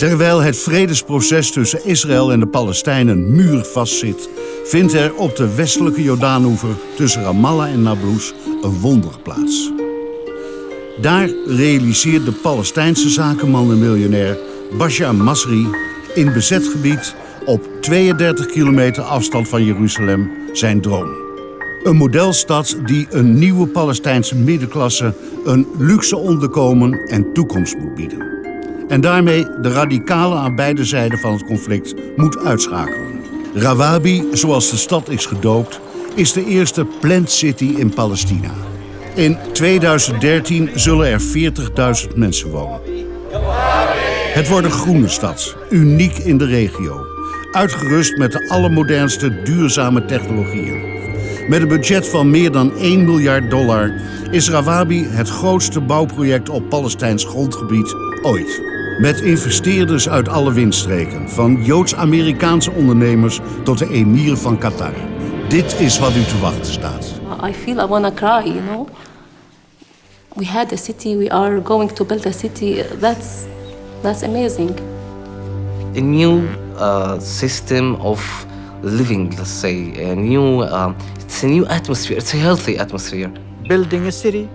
Terwijl het vredesproces tussen Israël en de Palestijnen muurvast zit, vindt er op de westelijke Jordaanoever tussen Ramallah en Nablus een wonder plaats. Daar realiseert de Palestijnse zakenman en miljonair Bashar Masri in bezet gebied op 32 kilometer afstand van Jeruzalem zijn droom. Een modelstad die een nieuwe Palestijnse middenklasse een luxe onderkomen en toekomst moet bieden. En daarmee de radicalen aan beide zijden van het conflict moet uitschakelen. Rawabi, zoals de stad is gedoopt, is de eerste planned city in Palestina. In 2013 zullen er 40.000 mensen wonen. Het wordt een groene stad, uniek in de regio. Uitgerust met de allermodernste duurzame technologieën. Met een budget van meer dan $1 miljard is Rawabi het grootste bouwproject op Palestijns grondgebied ooit. Met investeerders uit alle windstreken, van Joods-Amerikaanse ondernemers tot de emir van Qatar. Dit is wat u te wachten staat. I feel I want to cry, you know. We had a city, we are going to build a city. That's amazing. A new system of living, let's say. It's a new atmosphere. It's a healthy atmosphere. Building a city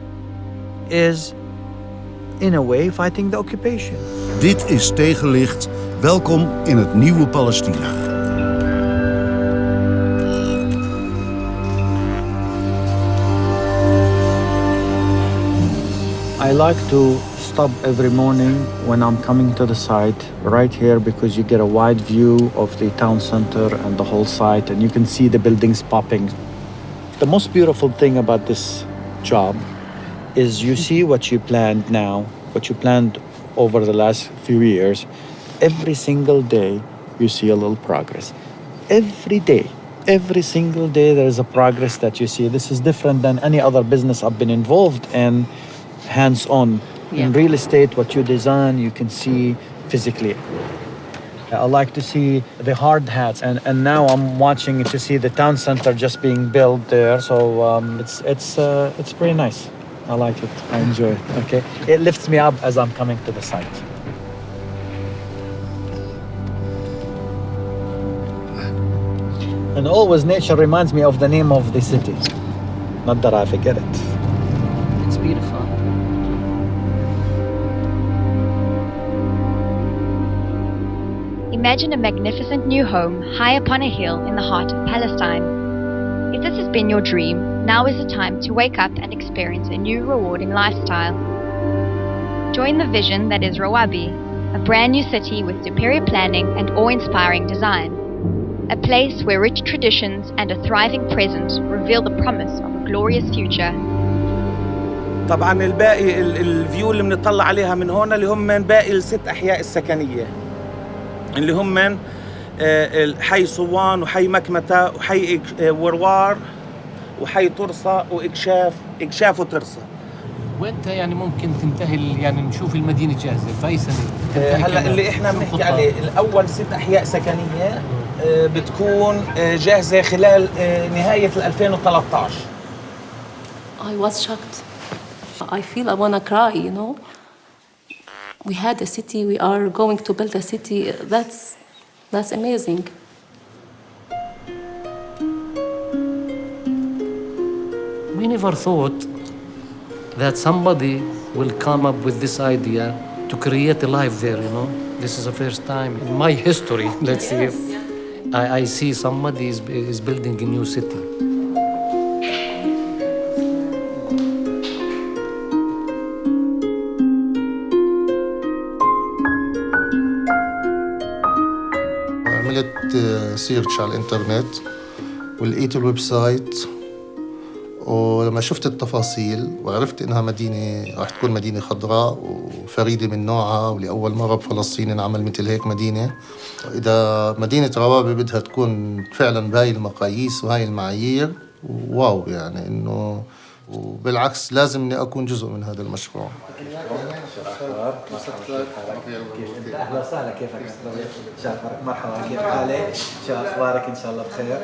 is, in a way, fighting the occupation. Dit is Tegenlicht. Welkom in het nieuwe Palestina. I like to stop every morning when I'm coming to the site right here because you get a wide view of the town center and the whole site and you can see the buildings popping. The most beautiful thing about this job is you see what you planned now, what you planned over the last few years. Every single day you see a little progress. Every day, every single day there is a progress that you see. This is different than any other business I've been involved in. Hands-on. Yeah. In real estate, what you design, you can see physically. I like to see the hard hats, and now I'm watching to see the town center just being built there. So it's pretty nice. I like it. I enjoy it. Okay, it lifts me up as I'm coming to the site. And always nature reminds me of the name of the city. Not that I forget it. It's beautiful. Imagine a magnificent new home high upon a hill in the heart of Palestine. If this has been your dream, now is the time to wake up and experience a new rewarding lifestyle. Join the vision that is Rawabi, a brand new city with superior planning and awe-inspiring design. A place where rich traditions and a thriving present reveal the promise of a glorious future. طبعا الباقي الفيو اللي بنطلع عليها من هون اللي هم من باقي الست أحياء السكنية اللي هم من حي صوان وحي مكمتة وحي وروار وحي طرسة وإكشاف وطرسة. وانت يعني ممكن تنتهي يعني نشوف المدينة جاهزة في أي سنة؟ هلا اللي احنا بنحكي عليه الأول 6 أحياء سكنية بتكون جاهزة خلال نهاية 2013. I was shocked. I feel I want to cry, you know. We had a city, we are going to build a city. That's amazing. We never thought that somebody will come up with this idea to create a life there, you know. This is the first time in my history, let's say, I see somebody is building a new city. عملت سيرش على الانترنت ولقيت الويب سايت، ولما شفت التفاصيل وعرفت انها مدينه راح تكون مدينه خضراء وفريده من نوعها، ولاول مره بفلسطين انعمل مثل هيك مدينه. اذا مدينه روابي بدها تكون فعلا بهاي المقاييس وهاي المعايير، واو يعني انه، وبالعكس لازم اني اكون جزء من هذا المشروع. اهلا وسهلا، كيفك؟ شاكرك، مرحبا، كيف حالك؟ شو اخبارك؟ ان شاء الله بخير.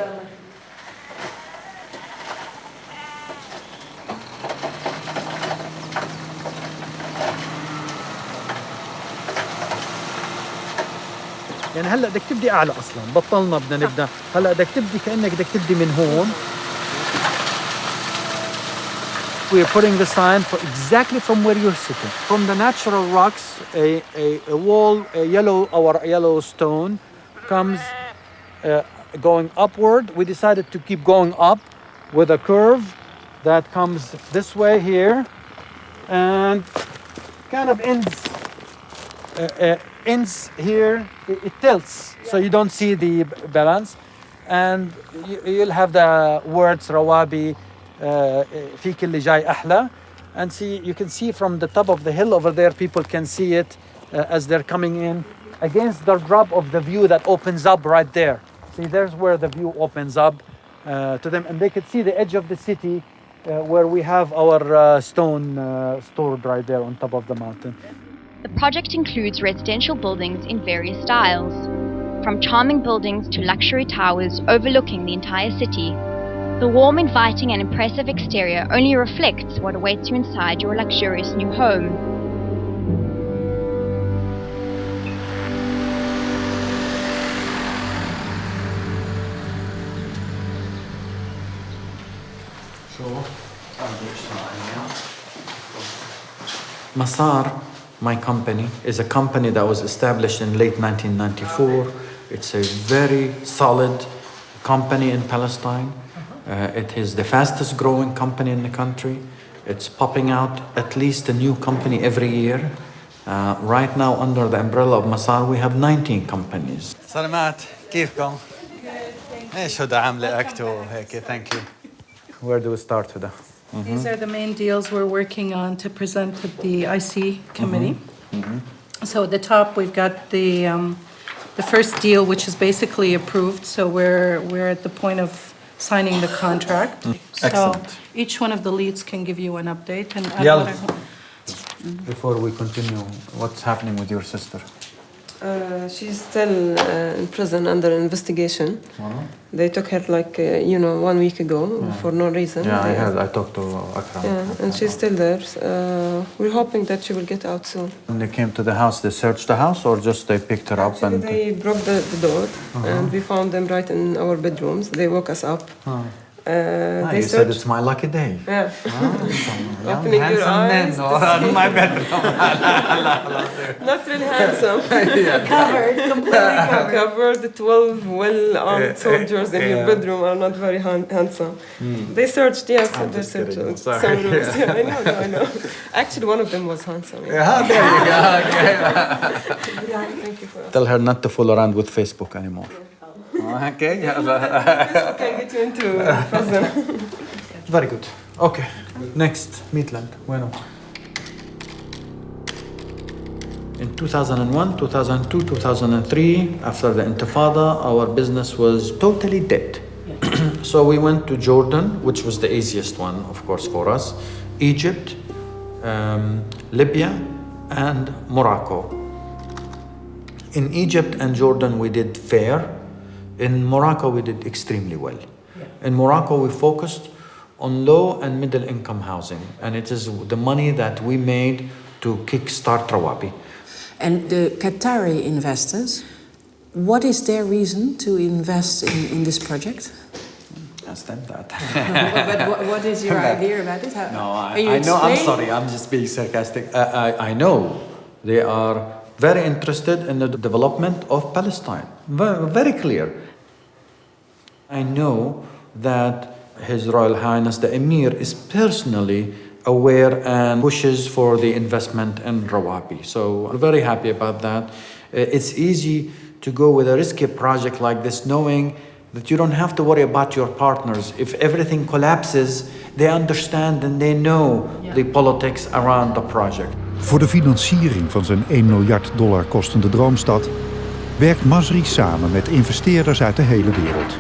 يعني هلا بدك تبدي اعلى اصلا بطلنا بدنا نبدا هلا بدك تبدي كانك بدك تبدي من هون. We're putting the sign for exactly from where you're sitting. From the natural rocks, a wall, our yellow stone comes going upward. We decided to keep going up with a curve that comes this way here and kind of ends here. It tilts, so you don't see the balance. And you'll have the words Rawabi, فيك اللي جاي أحلى. And see, you can see from the top of the hill over there, people can see it as they're coming in against the drop of the view that opens up right there. See, there's where the view opens up to them, and they could see the edge of the city where we have our stone stored right there on top of the mountain. The project includes residential buildings in various styles, from charming buildings to luxury towers overlooking the entire city. The warm, inviting and impressive exterior only reflects what awaits you inside your luxurious new home. Masar, my company, is a company that was established in late 1994. It's a very solid company in Palestine. It is the fastest growing company in the country. It's popping out at least a new company every year. Right now, under the umbrella of Masar, we have 19 companies. سلامات كيفكم؟ ايش هدى عاملة أكتو هيك thank you. Where do we start with that? These are the main deals we're working on to present to the IC committee. So at the top, we've got the first deal, which is basically approved. So we're at the point of signing the contract. Excellent. So each one of the leads can give you an update. And Before we continue, what's happening with your sister? She's still in prison under investigation. They took her 1 week ago for no reason. Yeah, I heard. I talked to Akram. Yeah, and she's still there. We're hoping that she will get out soon. When they came to the house, they searched the house or just they picked her up? Actually, they broke the door and we found them right in our bedrooms. They woke us up. You said it's my lucky day. Yeah. Opening your eyes. in my bedroom. Not really handsome. covered, completely Covered. 12 well-armed soldiers in your bedroom are not very handsome. They searched, yes, they searched some rooms. Yeah, I know. Actually, one of them was handsome. Yeah, there you go. Thank you for Tell her not to fool around with Facebook anymore. Okay. can get you into prison. Very good. Okay. Next, Midland. Bueno. In 2001, 2002, 2003, after the Intifada, our business was totally dead. So we went to Jordan, which was the easiest one, of course, for us, Egypt, Libya, and Morocco. In Egypt and Jordan, we did fair. In Morocco, we did extremely well. In Morocco, we focused on low and middle income housing, and it is the money that we made to kickstart Rawabi. And the Qatari investors, what is their reason to invest in this project? Ask them that. But what is your idea about it? I know. I'm sorry. I'm just being sarcastic. I know they are very interested in the development of Palestine. Very clear. I know that His Royal Highness the Emir is personally aware and pushes for the investment in Rawabi. So we're very happy about that. It's easy to go with a risky project like this, knowing that you don't have to worry about your partners. If everything collapses, they understand and they know the politics around the project. Voor de financiering van zijn $1 miljard kostende droomstad werkt Masri samen met investeerders uit de hele wereld.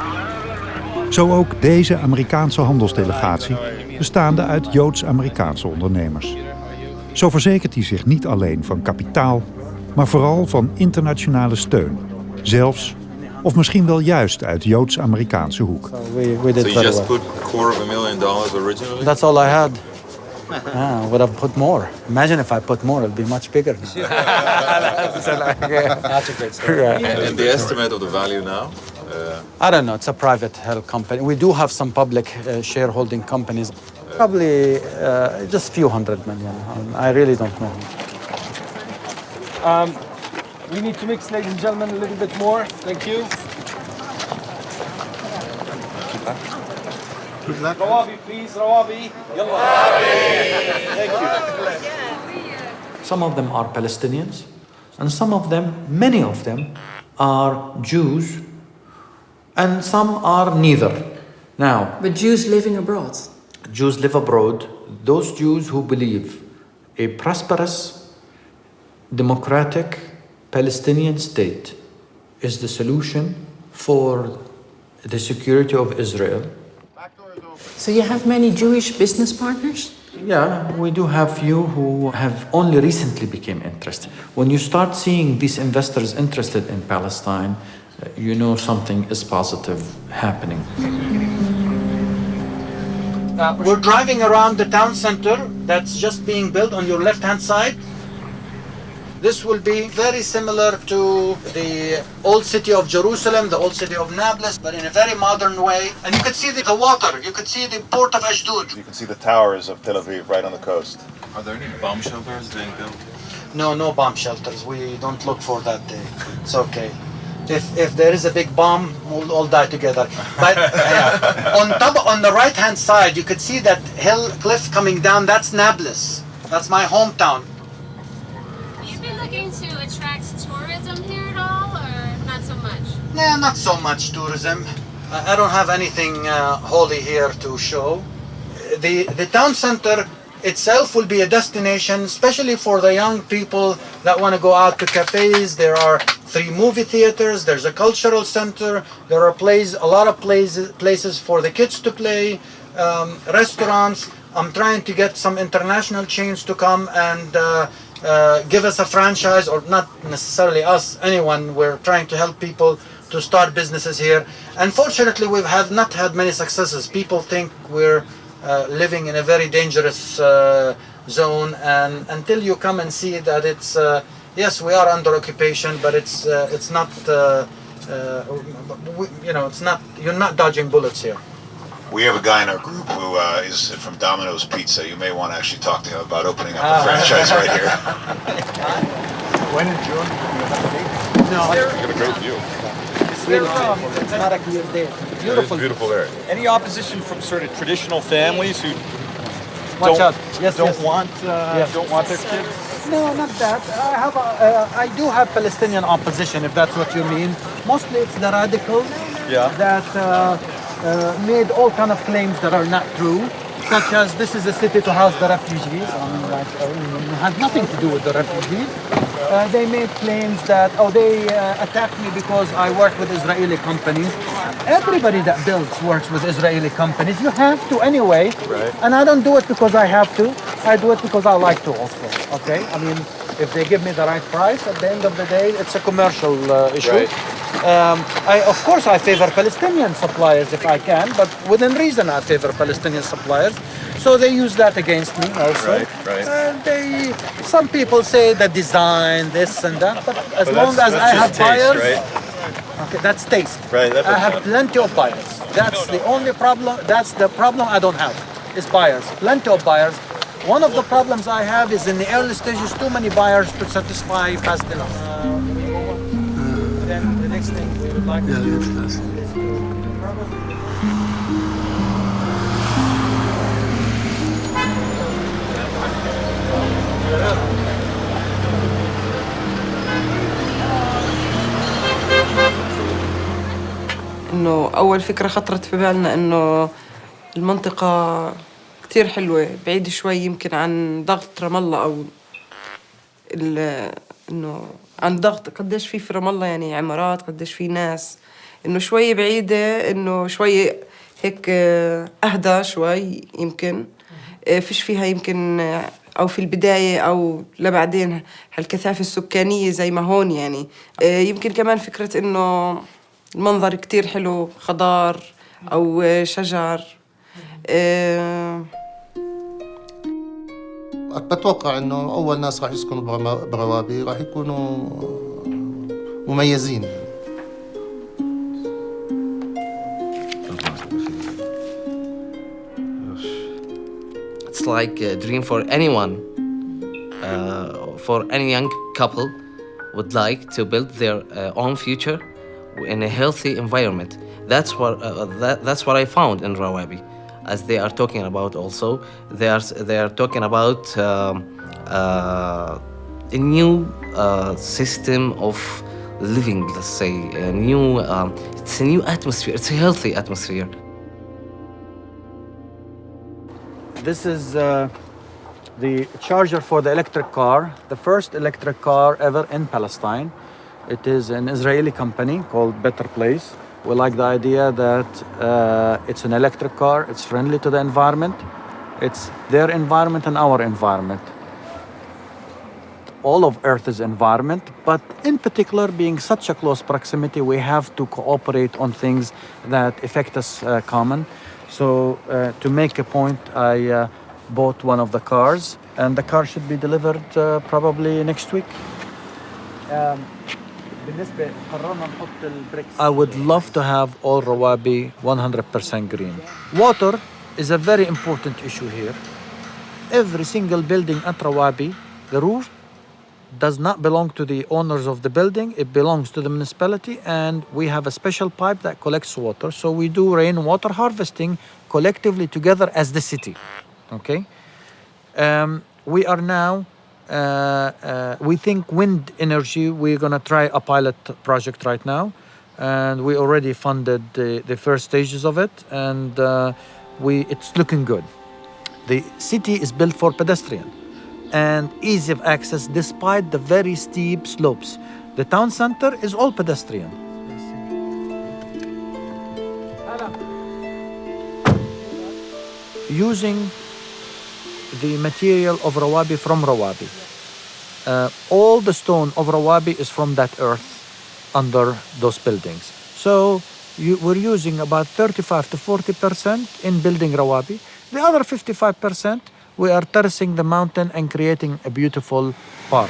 Zo ook deze Amerikaanse handelsdelegatie, bestaande uit Joods-Amerikaanse ondernemers. Zo verzekert hij zich niet alleen van kapitaal, maar vooral van internationale steun. Zelfs, of misschien wel juist uit Joods-Amerikaanse hoek. We did so you just put $250,000 originally? That's all I had. Would have put more. Imagine if I put more, it'd be much bigger. That's a great story. And the estimate of the value now? I don't know. It's a private held company. We do have some public shareholding companies. Probably just a few $100 million. I really don't know. We need to mix, ladies and gentlemen, a little bit more. Thank you. Rawabi, please. Rawabi. Yalla. Thank you. Some of them are Palestinians, and some of them, many of them, are Jews, and some are neither. Now, But Jews living abroad. Jews live abroad. Those Jews who believe a prosperous, democratic Palestinian state is the solution for the security of Israel. So you have many Jewish business partners? Yeah, we do have few who have only recently become interested. When you start seeing these investors interested in Palestine, you know something is positive happening. We're driving around the town center that's just being built on your left-hand side. This will be very similar to the old city of Jerusalem, the old city of Nablus, but in a very modern way. And you can see the water, you can see the port of Ashdod. You can see the towers of Tel Aviv right on the coast. Are there any bomb shelters being built? No bomb shelters. We don't look for that day. It's okay. If there is a big bomb, we'll all die together. But on the right-hand side, you could see that hill cliff coming down. That's Nablus. That's my hometown. Looking to attract tourism here at all, or not so much? Nah, not so much tourism. I don't have anything holy here to show. The town center itself will be a destination, especially for the young people that want to go out to cafes. There are 3 movie theaters. There's a cultural center. There are a lot of places for the kids to play, restaurants. I'm trying to get some international chains to come and give us a franchise, or not necessarily us, anyone. We're trying to help people to start businesses here. Unfortunately, we have not had many successes. People think we're living in a very dangerous zone, and until you come and see that it's yes, we are under occupation, but it's not it's not, you're not dodging bullets here. We have a guy in our group who is from Domino's Pizza. You may want to actually talk to him about opening up a franchise right here. When in June? No. You got a great view. It's not a clear day. Beautiful. Beautiful area. Any opposition from sort of traditional families who don't want their kids? No, not that. I do have Palestinian opposition, if that's what you mean. Mostly it's the radicals that made all kind of claims that are not true, such as this is a city to house the refugees. It had nothing to do with the refugees. They made claims that, they attacked me because I work with Israeli companies. Everybody that builds works with Israeli companies. You have to anyway. Right. And I don't do it because I have to. I do it because I like to also. Okay? I mean, if they give me the right price, at the end of the day, it's a commercial issue. Right. Of course, I favor Palestinian suppliers if I can, but within reason I favor Palestinian suppliers. So they use that against me also. Right. Some people say the design, this and that, but as long as I have buyers, right? Okay, that's taste. Right. I have plenty of buyers. That's the only problem. That's the problem I don't have, is buyers. Plenty of buyers. One of the problems I have is in the early stages, too many buyers to satisfy fast enough. Then the next thing we would like to do is إنه أول فكرة خطرت في بالنا إنه المنطقة كتير حلوة، بعيدة شوي يمكن عن ضغط رام الله، أو إنه عن ضغط قديش في رام الله، يعني عمارات، قديش في ناس، إنه شوي بعيدة، إنه شوي هيك أهدى شوي، يمكن فيش فيها يمكن أو في البداية أو لبعدين هالكثافة السكانية زي ما هون، يعني يمكن كمان فكرة إنه المنظر كتير حلو، خضار أو شجر. بتوقع إنه أول ناس راح يسكنوا بروابي راح يكونوا مميزين. It's like a dream for anyone, for any young couple would like to build their own future in a healthy environment. That's what I found in Rawabi, as they are talking about. Also, they are talking about a new system of living. Let's say it's a new atmosphere. It's a healthy atmosphere. This is the charger for the electric car, the first electric car ever in Palestine. It is an Israeli company called Better Place. We like the idea that it's an electric car, it's friendly to the environment, it's their environment and our environment. All of Earth's environment, but in particular, being such a close proximity, we have to cooperate on things that affect us common. So to make a point, I bought one of the cars, and the car should be delivered probably next week. I would love to have all Rawabi 100% green. Water is a very important issue here. Every single building at Rawabi, the roof does not belong to the owners of the building. It belongs to the municipality, and we have a special pipe that collects water. So we do rainwater harvesting collectively together as the city. Okay. We are now, we think wind energy, we're going to try a pilot project right now. And we already funded the first stages of it, and it's looking good. The city is built for pedestrian and ease of access despite the very steep slopes. The town center is all pedestrian. Using the material of Rawabi from Rawabi. All the stone of Rawabi is from that earth under those buildings. So we're using about 35 to 40% in building Rawabi. The other 55%, we are terracing the mountain and creating a beautiful park.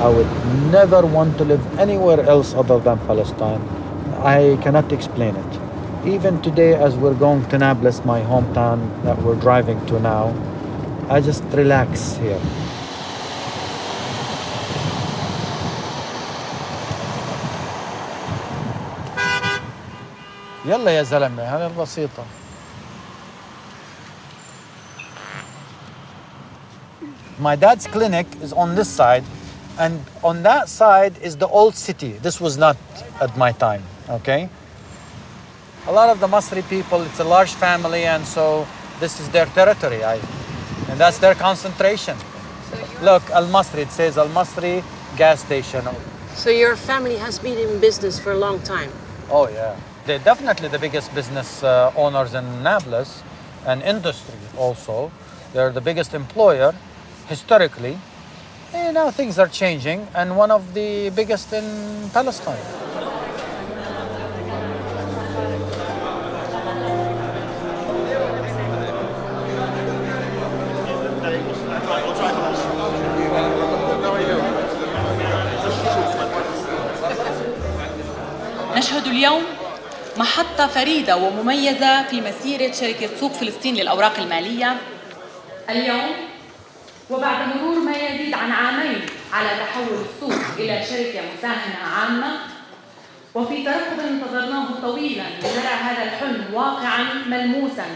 I would never want to live anywhere else other than Palestine. I cannot explain it. Even today, as we're going to Nablus, my hometown that we're driving to now, I just relax here. يلا يا زلمة هذه البسيطة. My dad's clinic is on this side, and on that side is the old city. This was not at my time, okay? A lot of the Masri people, it's a large family, and so this is their territory, and that's their concentration. Look, Al-Masri, it says Al-Masri gas station. So your family has been in business for a long time? Oh, yeah. They're definitely the biggest business owners in Nablus, and industry also. They're the biggest employer, historically. And now things are changing, and one of the biggest in Palestine. نشهد اليوم محطة فريدة ومميزة في مسيرة شركة سوق فلسطين للأوراق المالية. اليوم وبعد مرور ما يزيد عن عامين على تحول السوق إلى شركة مساهمة عامة، وفي ترقب انتظرناه طويلا لنرى هذا الحلم واقعا ملموسا،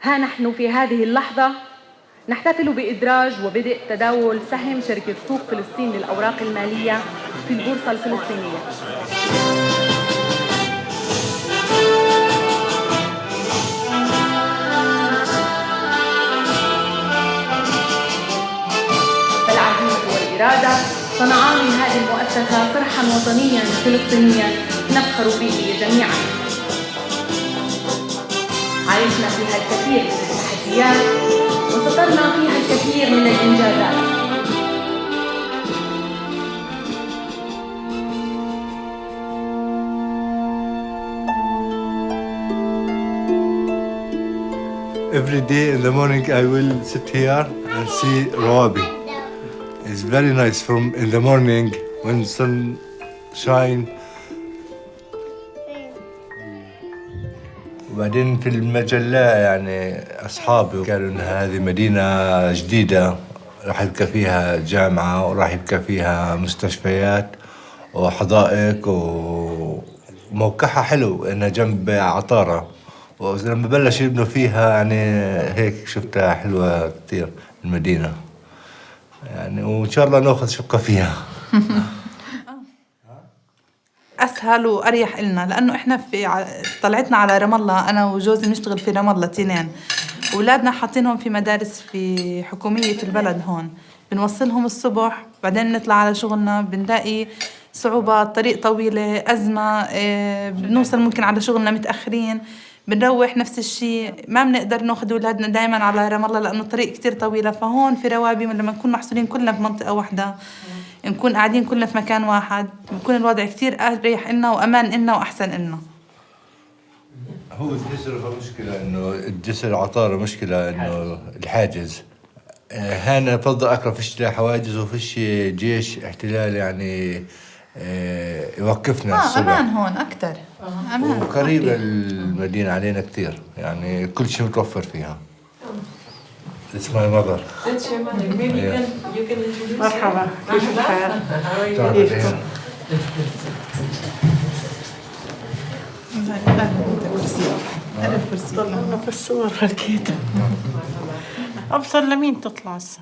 ها نحن في هذه اللحظة نحتفل بإدراج وبدء تداول سهم شركة سوق فلسطين للأوراق المالية في البورصة الفلسطينية. فالعزيمة والإرادة صنعا من هذه المؤسسة صرحا وطنيا فلسطينيا نفخر به جميعا. عايشنا فيها الكثير من التحديات وسطرنا فيها الكثير من الإنجازات. Every day in the morning I will sit here and see Rawabi. It's very nice from in the morning when sun shine. وبعدين في المجلة يعني أصحابي قالوا إن هذه مدينة جديدة راح يبقى فيها جامعة وراح يبقى فيها مستشفيات وحدائق وموقعها حلو إنها جنب عطارة ولما بلش يبنوا فيها يعني هيك شفتها حلوة كتير المدينة يعني وإن شاء الله نأخذ شقة فيها. أسهل وأريح إلنا لأنه إحنا طلعتنا على رام الله، أنا وجوزي بنشتغل في رام الله تنين، أولادنا حاطينهم في مدارس في حكومية في البلد هون، بنوصلهم الصبح بعدين بنطلع على شغلنا بنلاقي صعوبات، طريق طويلة، أزمة، بنوصل ممكن على شغلنا متأخرين، بنروح نفس الشيء، ما بنقدر ناخذ أولادنا دايما على رام الله لأنه الطريق كتير طويلة. فهون في روابي لما نكون محصورين كلنا في منطقة واحدة، نكون قاعدين كلنا في مكان واحد، بيكون الوضع كتير أريح إلنا وأمان إلنا وأحسن إلنا. هو الجسر مشكلة إنه الجسر عطارة مشكلة إنه الحاجز هنا بفضل أقرأ فيش حواجز وفيش جيش احتلال يعني يوقفنا الصبح. أمان هون أكتر، أمان وقريبة المدينة علينا كتير يعني كل شيء متوفر فيها. It's my mother. That's your mother. Maybe you can introduce her. مرحبا، كيف الحال؟ كيفكم؟ طلعنا في الصور هالكيتا. أبصر لمين تطلع هسه؟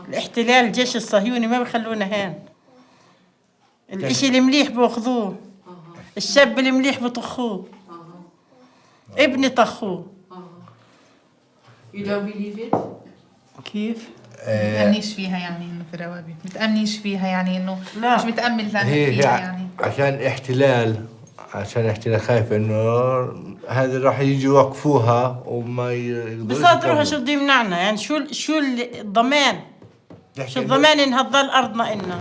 الاحتلال الجيش الصهيوني ما بيخلونا هين. الإشي المليح بأخذوه، الشاب المليح بطخوه، ابني طخوه. You don't believe it? كيف؟ متأمنيش فيها يعني إنه في روابي، متأمنيش فيها يعني إنه لا. مش متأمل فيها يعني. عشان احتلال خايف إنه هذا راح يجي يوقفوها وما يقدروا. بصدروها شو بده يمنعنا يعني شو الضمان؟ شو الضمان إنها تضل أرضنا إلنا؟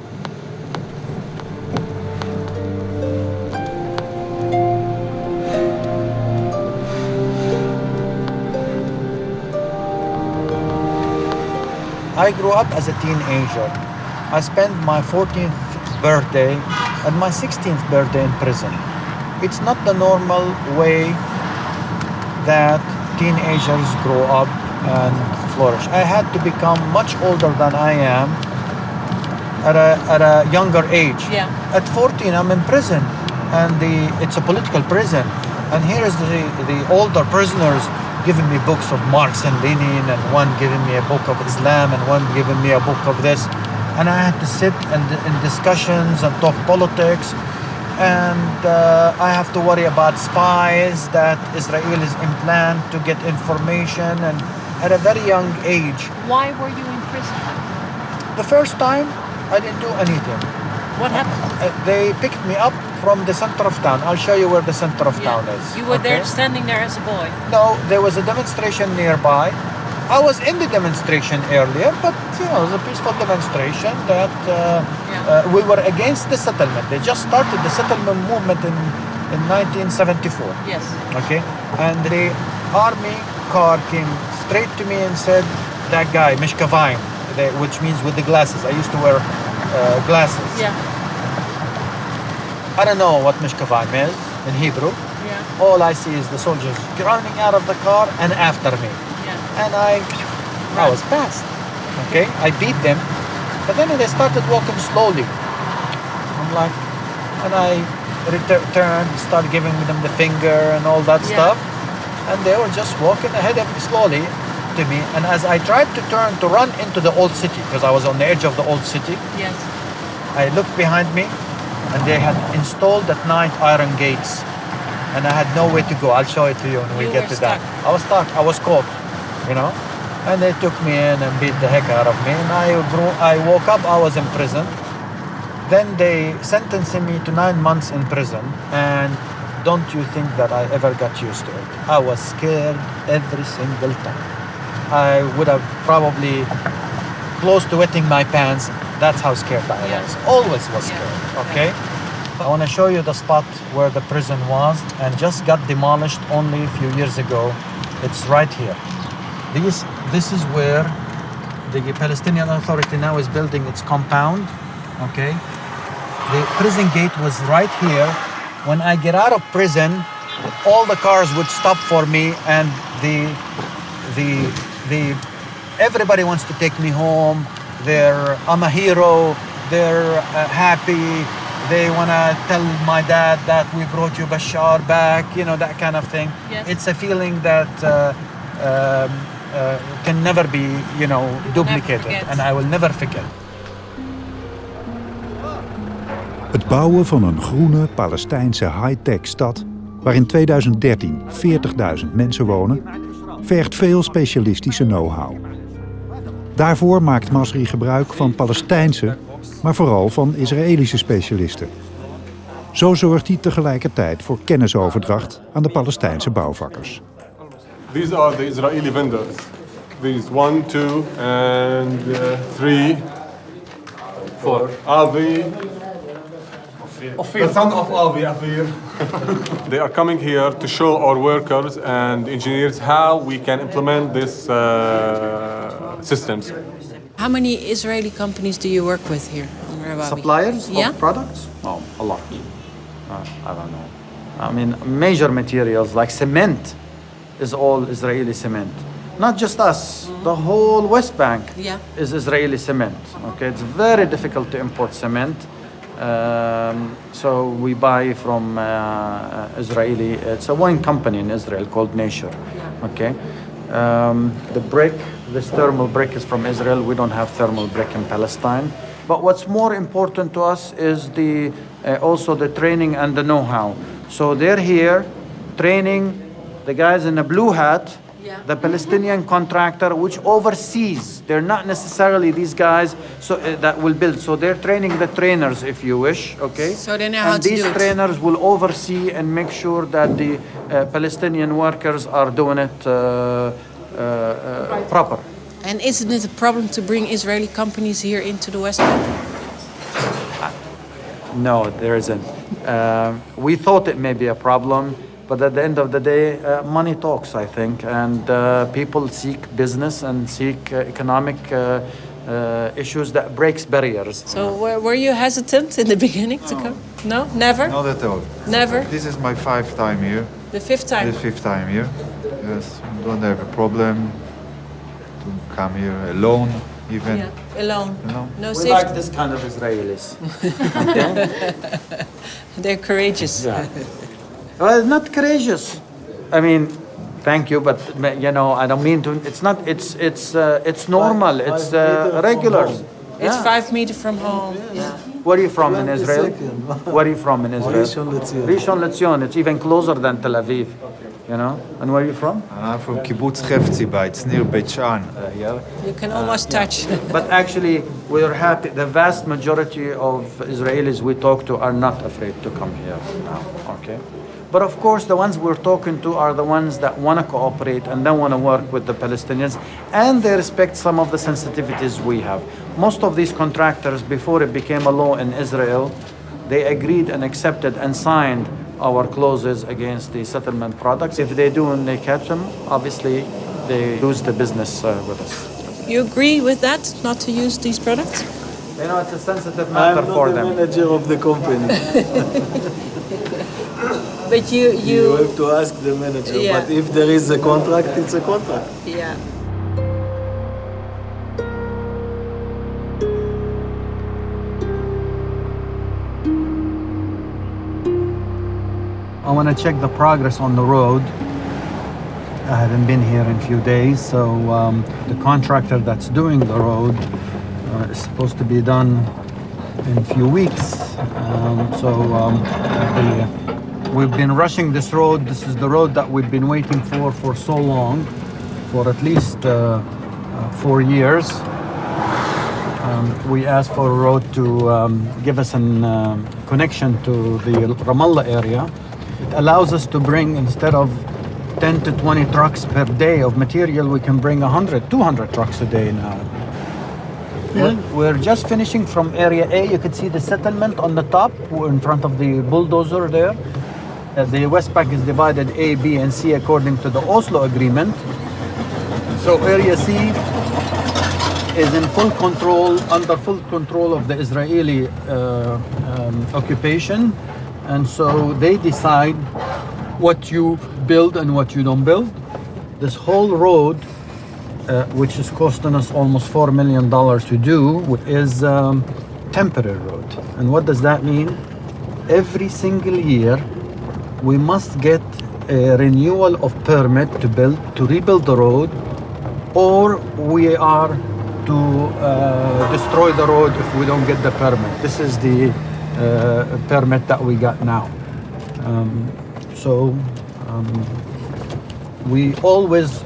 I grew up as a teenager. I spent my 14th birthday and my 16th birthday in prison. It's not the normal way that teenagers grow up and flourish. I had to become much older than I am at a younger age. Yeah. At 14, I'm in prison, and it's a political prison. And here is the older prisoners giving me books of Marx and Lenin, and one giving me a book of Islam, and one giving me a book of this. And I had to sit in discussions and talk politics. And I have to worry about spies that Israelis implant to get information, and at a very young age. Why were you in prison? The first time, I didn't do anything. What happened? They picked me up from the center of town. I'll show you where the center of town is. You were there standing there as a boy? No, there was a demonstration nearby. I was in the demonstration earlier, but it was a peaceful demonstration that we were against the settlement. They just started the settlement movement in 1974. Yes. Okay, and the army car came straight to me and said, "That guy, Mishkavayim," which means with the glasses. I used to wear glasses. Yeah. I don't know what Mishkavayim is in Hebrew. Yeah. All I see is the soldiers running out of the car and after me. And I was fast, okay? I beat them, but then they started walking slowly. I'm like, and I returned, started giving them the finger and all that stuff, and they were just walking ahead of me slowly to me. And as I tried to turn to run into the old city, because I was on the edge of the old city, yes, I looked behind me, and they had installed at night iron gates, and I had nowhere to go. I'll show it to you when we get to that. I was stuck. I was caught. You know, and they took me in and beat the heck out of me, and I woke up, I was in prison. Then they sentenced me to 9 months in prison, and don't you think that I ever got used to it? I was scared every single time. I would have probably close to wetting my pants. That's how scared I was. Always was scared, okay? I want to show you the spot where the prison was and just got demolished only a few years ago. It's right here. This is where the Palestinian Authority now is building its compound, okay? The prison gate was right here. When I get out of prison, all the cars would stop for me, and everybody wants to take me home. I'm a hero. They're happy. They want to tell my dad that we brought you Bashar back, that kind of thing. Yes. It's a feeling that can never be, duplicated, and I will never forget. Het bouwen van een groene Palestijnse high-tech stad, waar in 2013 40.000 mensen wonen, vergt veel specialistische know-how. Daarvoor maakt Masri gebruik van Palestijnse, maar vooral van Israëlische specialisten. Zo zorgt hij tegelijkertijd voor kennisoverdracht aan de Palestijnse bouwvakkers. These are the Israeli vendors. These 1, 2, and 3, 4. Avi. The son of Avi, Afir. They are coming here to show our workers and engineers how we can implement this systems. How many Israeli companies do you work with here in Rawabi? Suppliers of products? Oh, a lot. I don't know. I mean, major materials like cement is all Israeli cement. Not just us, the whole West Bank is Israeli cement. Okay, it's very difficult to import cement. So we buy from Israeli. It's a wine company in Israel called Nasher. Okay, the brick, this thermal brick is from Israel. We don't have thermal brick in Palestine. But what's more important to us is also the training and the know-how. So they're here training the guys in the blue hat. The Palestinian contractor, which oversees. They're not necessarily these guys that will build. So they're training the trainers, if you wish, okay? So they know how to do it. And these trainers will oversee and make sure that the Palestinian workers are doing it proper. And isn't it a problem to bring Israeli companies here into the West Bank? No, there isn't. We thought it may be a problem. But at the end of the day, money talks, I think, and people seek business and seek economic issues that breaks barriers. So were you hesitant in the beginning to come? No, never? Not at all. Never? This is my 5th time here. The 5th time? The 5th time here. Yes, don't have a problem to come here alone, even. Yeah, alone. No we safety. like this kind of Israelis. Okay? They're courageous. Yeah. Well, not courageous. I mean, thank you, but I don't mean to. It's not. It's normal. It's regular. It's 5 meters from home. Yeah. Where are you from in Israel? Where are you from in Israel? Rishon LeZion. It's even closer than Tel Aviv. And where are you from? I'm from Kibbutz Hefziba. It's near Beit Shan. You can almost touch. But actually, we're happy. The vast majority of Israelis we talk to are not afraid to come here now. Okay. But of course, the ones we're talking to are the ones that want to cooperate and don't want to work with the Palestinians, and they respect some of the sensitivities we have. Most of these contractors, before it became a law in Israel, they agreed and accepted and signed our clauses against the settlement products. If they do and they catch them, obviously they lose the business with us. You agree with that, not to use these products? It's a sensitive matter for them. I'm not the manager of the company. But you have to ask the manager. Yeah. But if there is a contract, it's a contract. Yeah. I want to check the progress on the road. I haven't been here in a few days, so the contractor that's doing the road is supposed to be done in a few weeks. We've been rushing this road. This is the road that we've been waiting for so long, for at least 4 years. We asked for a road to give us a connection to the Ramallah area. It allows us to bring, instead of 10 to 20 trucks per day of material, we can bring 100, 200 trucks a day now. Yeah. We're just finishing from area A. You can see the settlement on the top in front of the bulldozer there. The West Bank is divided A, B, and C according to the Oslo Agreement. So Area C is in full control, under full control of the Israeli occupation. And so they decide what you build and what you don't build. This whole road, which is costing us almost $4 million to do, is temporary road. And what does that mean? Every single year, we must get a renewal of permit to rebuild the road, or we are to destroy the road if we don't get the permit. This is the permit that we got now. We always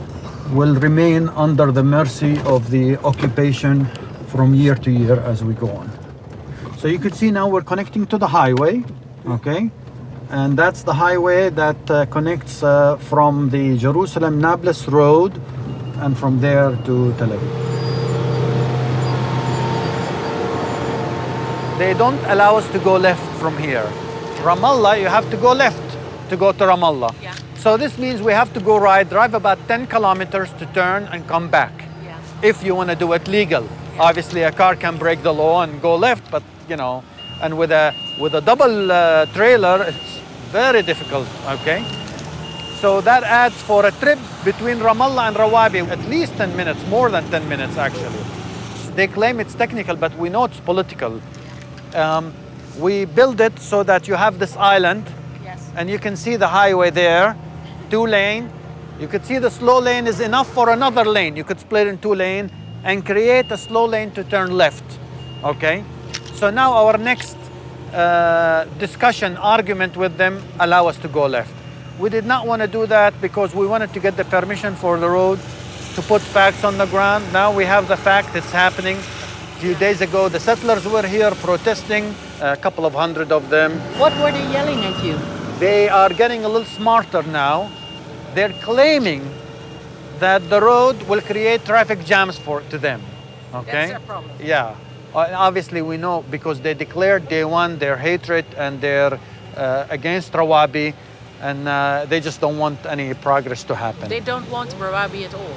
will remain under the mercy of the occupation from year to year as we go on. So you could see now we're connecting to the highway, okay? And that's the highway that connects from the Jerusalem-Nablus road and from there to Tel Aviv. They don't allow us to go left from here. Ramallah, you have to go left to go to Ramallah. Yeah. So this means we have to go right, drive about 10 kilometers to turn and come back. Yeah. If you want to do it legal. Yeah. Obviously a car can break the law and go left, but you know, and with a double trailer, it's very difficult, okay? So that adds for a trip between Ramallah and Rawabi at least 10 minutes, more than 10 minutes actually. They claim it's technical, but we know it's political. We build it so that you have this island, yes, and you can see the highway there, 2 lane. You could see the slow lane is enough for another lane. You could split in 2 lane and create a slow lane to turn left, okay? So now our next discussion, argument with them allow us to go left. We did not want to do that because we wanted to get the permission for the road to put facts on the ground. Now we have the fact it's happening. A few days ago, the settlers were here protesting, a couple of hundred of them. What were they yelling at you? They are getting a little smarter now. They're claiming that the road will create traffic jams to them, okay? That's their problem. Yeah. Obviously, we know because they declared day one their hatred and they're against Rawabi, and they just don't want any progress to happen. They don't want Rawabi at all.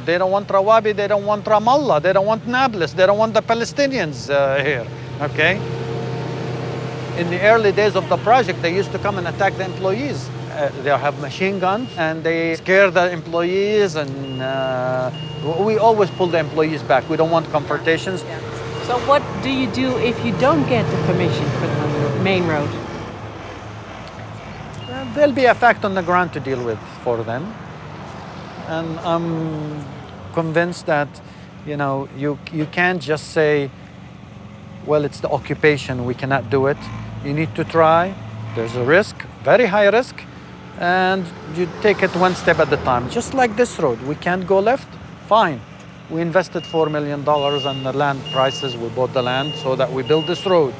They don't want Rawabi, they don't want Ramallah, they don't want Nablus, they don't want the Palestinians here, okay? In the early days of the project, they used to come and attack the employees. They have machine guns and they scare the employees, and we always pull the employees back. We don't want confrontations. Yeah. So what do you do if you don't get the permission for the main road? There'll be a fact on the ground to deal with for them. And I'm convinced that, you know, you can't just say, well, it's the occupation, we cannot do it. You need to try. There's a risk, very high risk, and you take it one step at a time. Just like this road, we can't go left, fine. We invested $4 million on the land prices. We bought the land so that we build this road.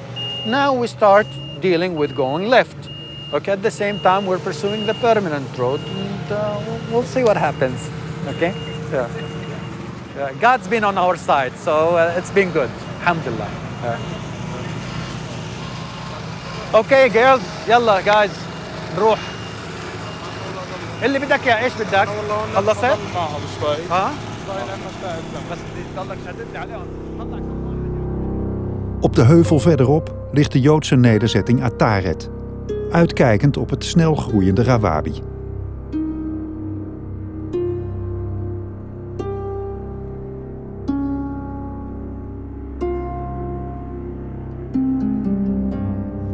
Now we start dealing with going left. Okay, at the same time, we're pursuing the permanent road, and we'll see what happens, okay? Yeah. God's been on our side, so it's been good, alhamdulillah. Okay, girls, يلا guys, نروح. اللي بدك اياه، ايش بدك؟ خلصت؟ ها؟ بس تضلك شدد لي عليهم. Op de heuvel verderop ligt de Joodse nederzetting Ataret, uitkijkend op het snel groeiende Rawabi.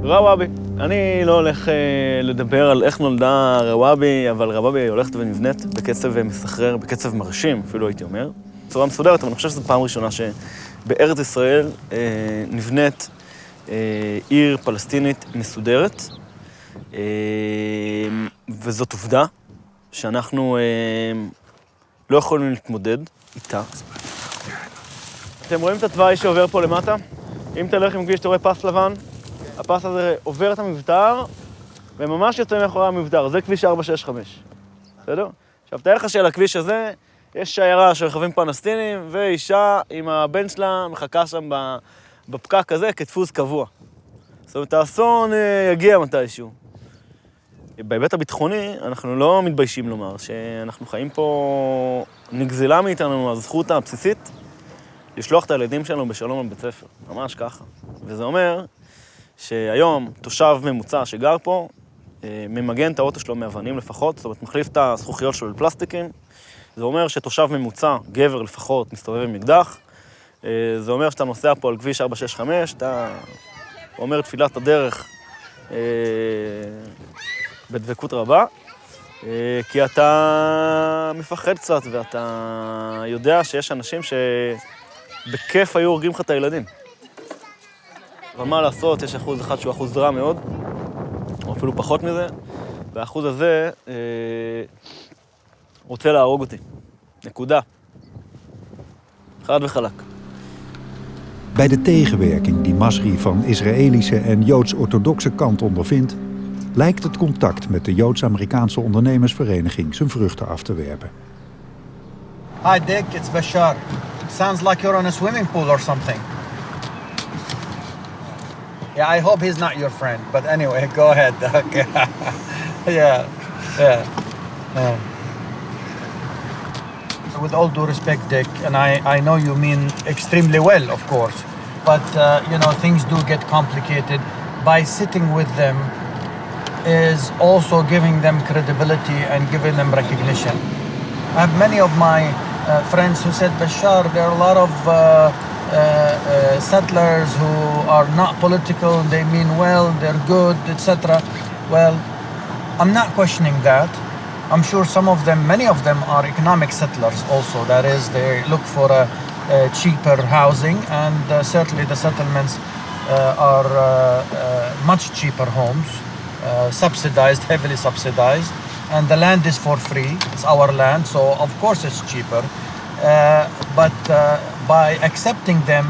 רוואבי. אני לא הולך לדבר על איך נולדה רוואבי, אבל רוואבי הולכת ונבנית בקצב מסחרר, בקצב מרשים, אפילו הייתי אומר. בצורה מסודרת, אבל אני חושב שזו פעם ראשונה שבארץ ישראל נבנית עיר פלסטינית מסודרת, וזאת עובדה שאנחנו לא יכולים להתמודד איתה. אתם רואים את התוואי שעובר פה למטה? אם תלך עם כביש, אתה רואה פס לבן, הפס הזה עובר את המבטר, וממש יוצא מאחורי המבטר. זה כביש 465. בסדר? עכשיו, תאר לך שעל הכביש הזה יש שיירה של רכבים פלסטינים, ואישה עם הבן שלה מחכה שם בפקק הזה כדפוס קבוע. זאת אומרת, האסון יגיע מתישהו. בהיבט הביטחוני, אנחנו לא מתביישים לומר שאנחנו חיים פה, נגזלה מאיתנו הזכות הבסיסית לשלוח את הילדים שלנו בשלום לבית ספר, ממש ככה. וזה אומר שהיום תושב ממוצע שגר פה, ממגן את האוטו שלו מאבנים לפחות, זאת אומרת, מחליף את הזכוכיות שלו לפלסטיקים. זה אומר שתושב ממוצע, גבר לפחות, מסתובב עם אקדח. זה אומר שאתה נוסע פה על כביש 465, אתה אומר תפילת הדרך בדבקות רבה, כי אתה מפחד קצת ואתה יודע שיש אנשים שבכיף היו הורגים לך את הילדים. אבל מה לעשות, יש אחוז אחד שהוא אחוז רע מאוד, או אפילו פחות מזה, והאחוז הזה רוצה להרוג אותי. נקודה. חד וחלק. Bij de tegenwerking die Masri van Israëlische en Joods-orthodoxe kant ondervindt, lijkt het contact met de Joods-Amerikaanse ondernemersvereniging zijn vruchten af te werpen. Hi Dick, it's Bashar. It sounds like you're in a swimming pool or something. Yeah, I hope he's not your friend, but anyway, go ahead. Okay. Yeah. With all due respect, Dick, and I know you mean extremely well, of course, but things do get complicated. By sitting with them is also giving them credibility and giving them recognition. I have many of my friends who said, Bashar, there are a lot of settlers who are not political, they mean well, they're good, etc. Well, I'm not questioning that. I'm sure some of them, many of them are economic settlers also. That is, they look for a cheaper housing, and certainly the settlements are much cheaper homes, subsidized, heavily subsidized, and the land is for free. It's our land, so of course it's cheaper. But by accepting them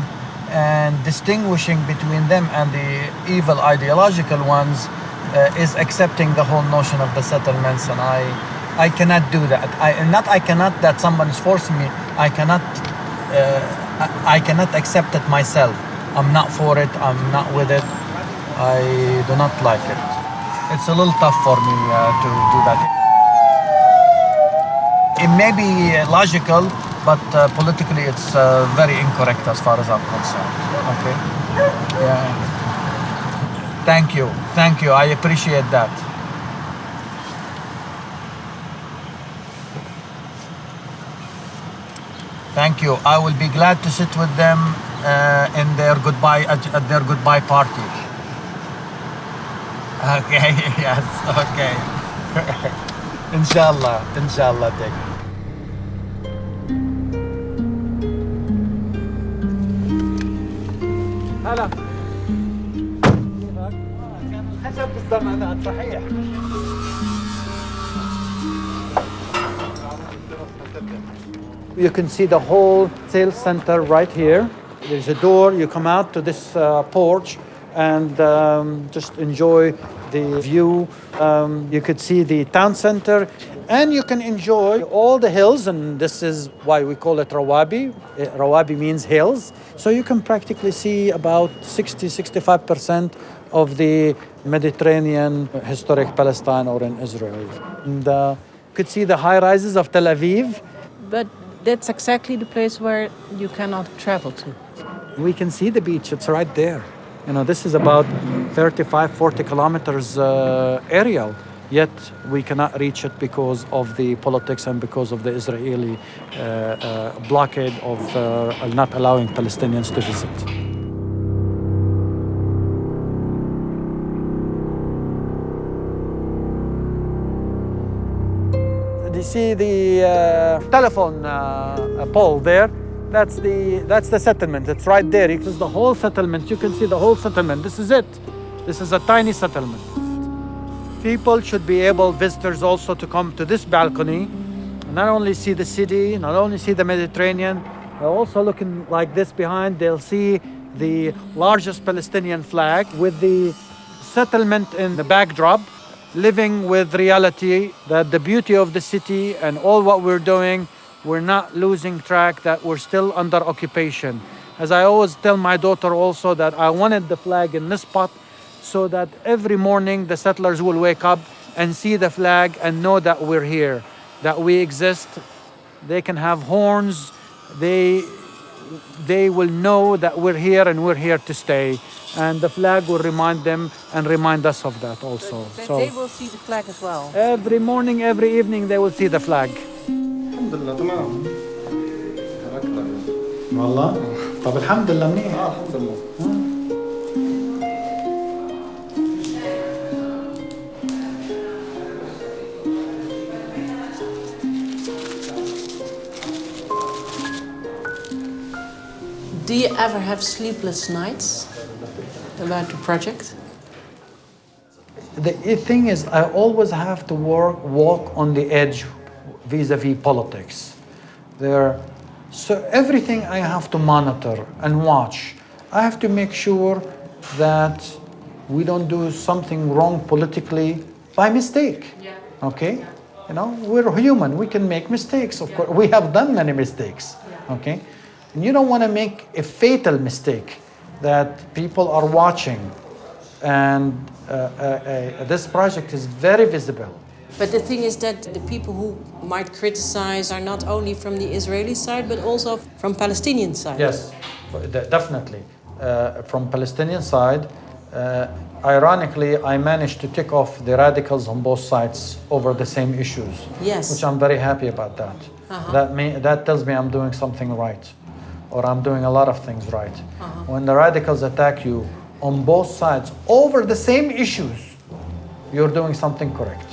and distinguishing between them and the evil ideological ones is accepting the whole notion of the settlements, and I cannot do that. I cannot that someone is forcing me. I cannot accept it myself. I'm not for it. I'm not with it. I do not like it. It's a little tough for me to do that. It may be logical, but politically it's very incorrect as far as I'm concerned. Okay? Yeah. Thank you. I appreciate that. Thank you. I will be glad to sit with them in their goodbye at their goodbye party. Okay. Yes. Okay. Inshallah. Dick. هلا. كان الخشب بالزمانات صحيح. You can see the whole sales center right here. There's a door. You come out to this porch and just enjoy the view. You could see the town center, and you can enjoy all the hills, and this is why we call it Rawabi. Rawabi means hills. So you can practically see about 60-65% of the Mediterranean historic Palestine or in Israel. And you could see the high rises of Tel Aviv. But that's exactly the place where you cannot travel to. We can see the beach, it's right there. This is about 35-40 kilometers aerial, yet we cannot reach it because of the politics and because of the Israeli blockade of not allowing Palestinians to visit. You see the telephone pole there? That's the settlement. It's right there. It is the whole settlement. You can see the whole settlement. This is it. This is a tiny settlement. People should be able, visitors also, to come to this balcony, and not only see the city, not only see the Mediterranean, they're also looking like this behind. They'll see the largest Palestinian flag with the settlement in the backdrop, living with reality that the beauty of the city and all what we're doing, we're not losing track that we're still under occupation. As I always tell my daughter also, that I wanted the flag in this spot so that every morning the settlers will wake up and see the flag and know that we're here, that we exist. They can have horns. They will know that we're here and we're here to stay. And the flag will remind them and remind us of that also. But they will see the flag as well. Every morning, every evening, they will see the flag. alhamdulillah تمام. والله طب الحمد لله منيح. الحمد لله. Do you ever have sleepless nights about the project? The thing is, I always have to walk on the edge vis-a-vis politics. So everything I have to monitor and watch. I have to make sure that we don't do something wrong politically by mistake. Yeah. Okay? You know, we're human. We can make mistakes, of course. We have done many mistakes. Okay? And you don't want to make a fatal mistake that people are watching. And this project is very visible. But the thing is that the people who might criticize are not only from the Israeli side, but also from Palestinian side. Yes, definitely. From Palestinian side, ironically, I managed to tick off the radicals on both sides over the same issues. Yes. Which I'm very happy about that. That tells me I'm doing something right, or I'm doing a lot of things right. When the radicals attack you on both sides over the same issues, you're doing something correct.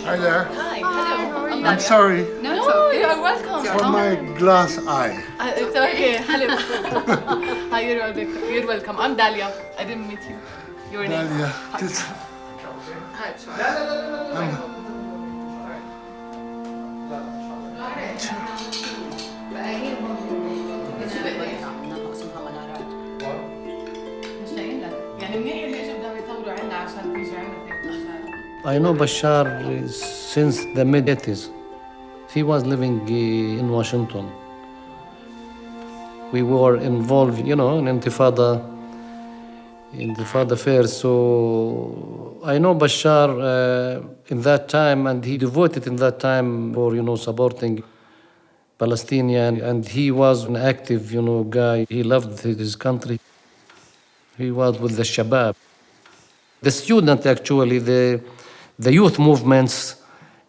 Hi there. Hi, hello. I'm sorry No, you're welcome. for my glass eye. It's okay. Hello. Hi, you're welcome. I'm Dalia. I didn't meet you. Your name? Dalia. I know Bashar since the mid-80s. He was living in Washington. We were involved, in Intifada affairs. So I know Bashar in that time, and he devoted in that time for, supporting Palestinian, and he was an active, guy. He loved his country. He was with the Shabab. The student, actually, the youth movements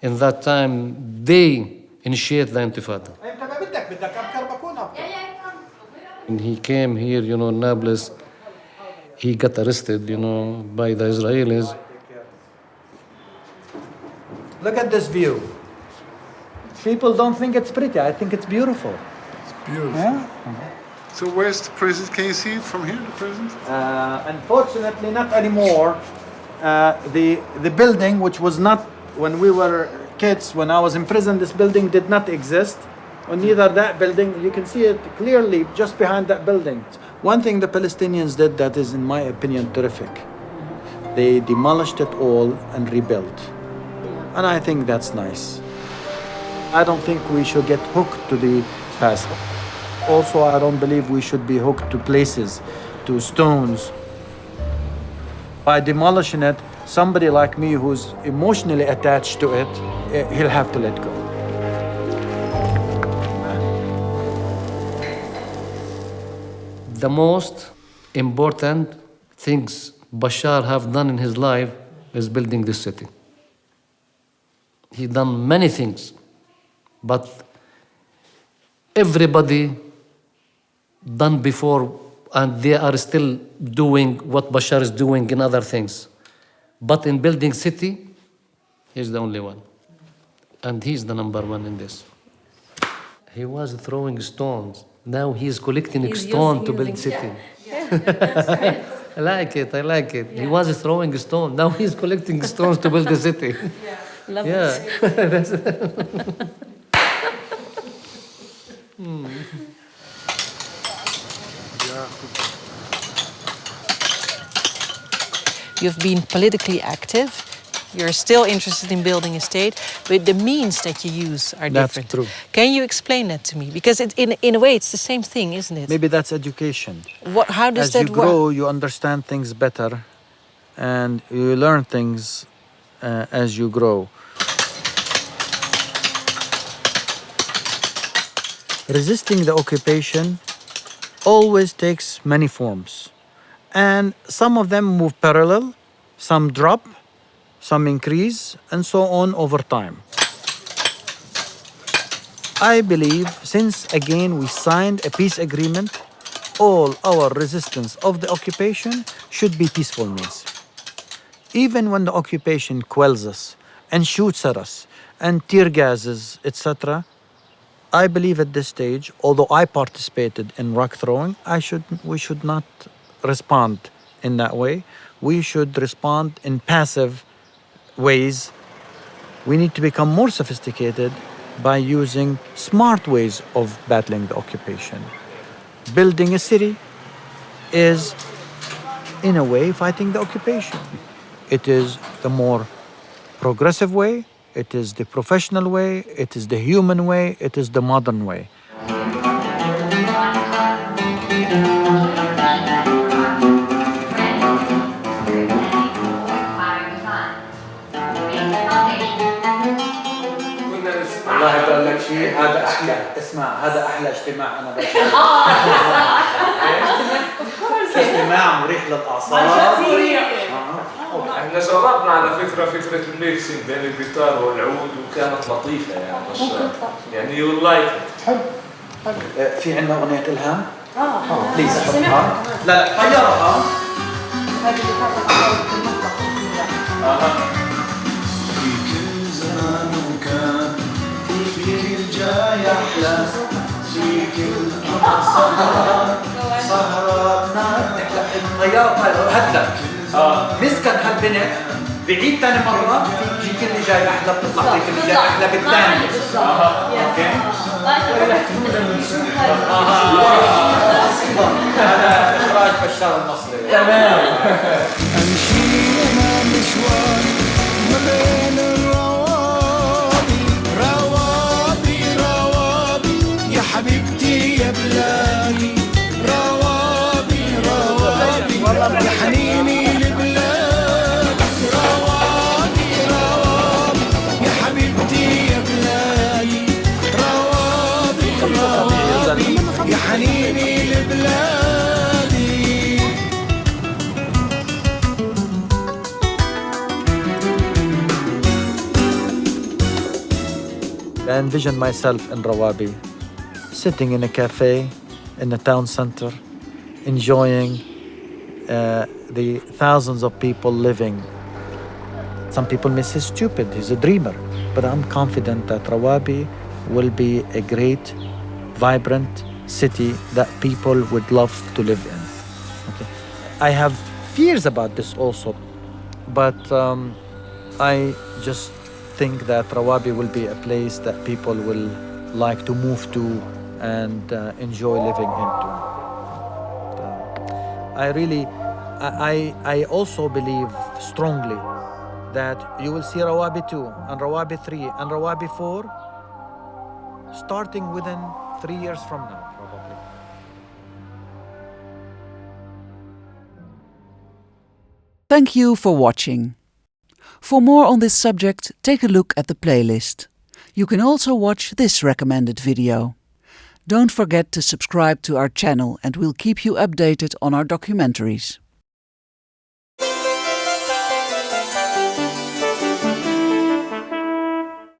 in that time, they initiate the Intifada. And he came here, in Nablus. He got arrested, by the Israelis. Look at this view. People don't think it's pretty. I think it's beautiful. It's beautiful. Yeah? So where's the president? Can you see it from here, the president? Unfortunately, not anymore. The building, which was not, when we were kids, when I was in prison, this building did not exist. Or neither that building. You can see it clearly just behind that building. One thing the Palestinians did that is, in my opinion, terrific. They demolished it all and rebuilt. And I think that's nice. I don't think we should get hooked to the past. Also, I don't believe we should be hooked to places, to stones. By demolishing it, somebody like me who's emotionally attached to it, he'll have to let go. The most important things Bashar have done in his life is building this city. He done many things, but everybody done before, and they are still doing what Bashar is doing in other things. But in building city, he's the only one. And he's the number one in this. He was throwing stones. Now he's collecting stone to build city. That's right. I like it. Yeah. He was throwing stone. Now he's collecting stones to build the city. Love it. You've been politically active You're still interested in building a state, but the means that you use are different. That's true. Can you explain that to me? Because in a way, it's the same thing, isn't it? Maybe that's education. How does that work? As you grow, you understand things better, and you learn things as you grow. Resisting the occupation always takes many forms. And some of them move parallel, some drop, some increase, and so on over time. I believe since, again, we signed a peace agreement, all our resistance of the occupation should be peaceful means. Even when the occupation quells us and shoots at us and tear gases, etc., I believe at this stage, although I participated in rock throwing, we should not respond in that way. We should respond in passive ways. We need to become more sophisticated by using smart ways of battling the occupation. Building a city is, in a way, fighting the occupation. It is the more progressive way. It is the professional way, it is the human way, it is the modern way. والله بقول لك شيء هذا احلى اسمع هذا احلى اجتماع انا اجتماع مريح للاعصاب احنا جربنا على فكرة الميكسينج بين الجيتار والعود وكانت لطيفة يعني بس يعني يو لايك حلو في عندنا اغنية الهام؟ بليز حطها لا غيرها هذه اللي حاطة في المطبخ في كل زمان وكان في كل جاي احلى في كل سهراتنا الطيار هدلك مسكت هالبنت بعيد ثاني مرة في كل جاي أحلى بتطلع في كل جاي أحلى بالثانية أوكي؟ هذا إخراج بشار المصري تمام أمشي أنا مشوار ما بين الروابي روابي روابي يا حبيبتي يا بلادي روابي روابي يا حنيني يا حنيني لبلادي. I envision myself in Rawabi, sitting in a cafe in the town center, enjoying the thousands of people living. Some people may say stupid, he's a dreamer, but I'm confident that Rawabi will be a great, vibrant city that people would love to live in. Okay. I have fears about this also, but I just think that Rawabi will be a place that people will like to move to and enjoy living into. I also believe strongly that you will see Rawabi 2 and Rawabi 3 and Rawabi 4 starting within 3 years from now, probably. Thank you for watching. For more on this subject, take a look at the playlist. You can also watch this recommended video. Don't forget to subscribe to our channel and we'll keep you updated on our documentaries.